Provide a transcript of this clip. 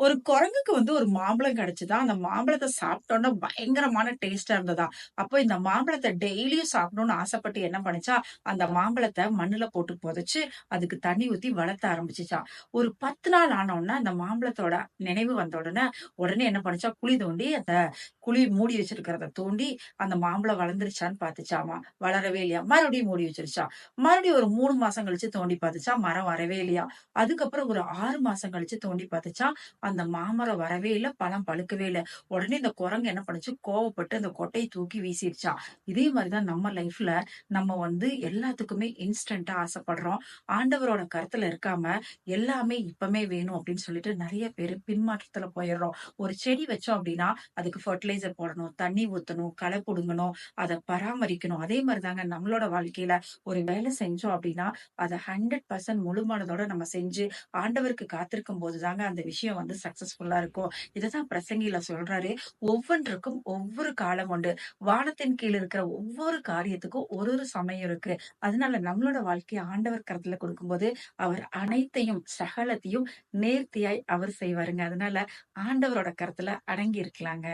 ஒரு குரங்குக்கு ஒரு மாம்பழம் கிடைச்சுதாம். அந்த மாம்பழத்த சாப்பிட்டோனே பயங்கரமான டேஸ்ட்டா இருந்ததாம். அப்போ இந்த மாம்பழத்த டெய்லியும் சாப்பிடணும்னு ஆசைப்பட்டு என்ன பண்ணுச்சா, அந்த மாம்பழத்த மண்ணுல போட்டு புதைச்சு, அதுக்கு தண்ணி ஊத்தி வளர்த்த ஆரம்பிச்சுச்சாம். ஒரு 10 நாள் ஆன உடனே அந்த மாம்பழத்தோட நினைவு வந்த உடனே, உடனே என்ன பண்ணுச்சா, குழி தோண்டி அந்த குழி மூடி வச்சிருக்கிறத தோண்டி, அந்த மாம்பழம் வளர்ந்துருச்சான்னு பார்த்துச்சாமா. வளரவே இல்லையாம். மறுபடியும் மூடி வச்சிருச்சாம். மறுபடியும் ஒரு 3 மாசம் கழிச்சு தோண்டி பார்த்துச்சாம். மரம் வரவே இல்லையாம். அதுக்கப்புறம் ஒரு 6 மாசம் கழிச்சு தோண்டி பார்த்துச்சாம். அந்த மாமரம் வரவே இல்ல, பழம் பழுக்கவே இல்ல. உடனே இந்த குரங்கு என்ன பண்ணுச்சு, கோவப்பட்டு அந்த கொட்டைய தூக்கி வீசிருச்சாம். இதே மாரி தான் நம்ம லைஃப்ல நம்ம எல்லாத்துக்குமே இன்ஸ்டன்ட்டா ஆசைப்படுறோம். ஆண்டவரோட கருத்துல இருக்காம, எல்லாமே இப்பமே வேணும் அப்படின்னு சொல்லிட்டு நெறைய பேரு பின்மாற்றத்துல போயிர்றோம். ஒரு செடி வச்சோம் அப்படின்னா, அதுக்கு ஃபெர்டிலைசர் போடணும், தண்ணி ஊத்தணும், களை புடுங்கணும், அத பராமரிக்கணும். அதே மாரி தாங்க நம்மளோட வாழ்க்கையில ஒரு வேலை செஞ்சோம் அப்படின்னா, அத 100% முழு மனதோட நம்ம செஞ்சு ஆண்டவருக்கு காத்திருக்கும் போது தாங்க அந்த விஷயம் சக்சஸ்ஃபுல்லா இருக்கும். இததான் பிரசங்கில சொல்றாரு. ஒவ்வொன்றுக்கும் ஒவ்வொரு காலம் உண்டு. வானத்தின் கீழ் இருக்கிற ஒவ்வொரு காரியத்துக்கும் ஒரு ஒரு சமயம் இருக்கு. அதனால நம்மளோட வாழ்க்கைய ஆண்டவர் கரத்துல கொடுக்கும்போது, அவர் அனைத்தையும் சகலத்தையும் நேர்த்தியாய் அவர் செய்வாருங்க. அதனால ஆண்டவரோட கரத்துல அடங்கி இருக்கலாங்க.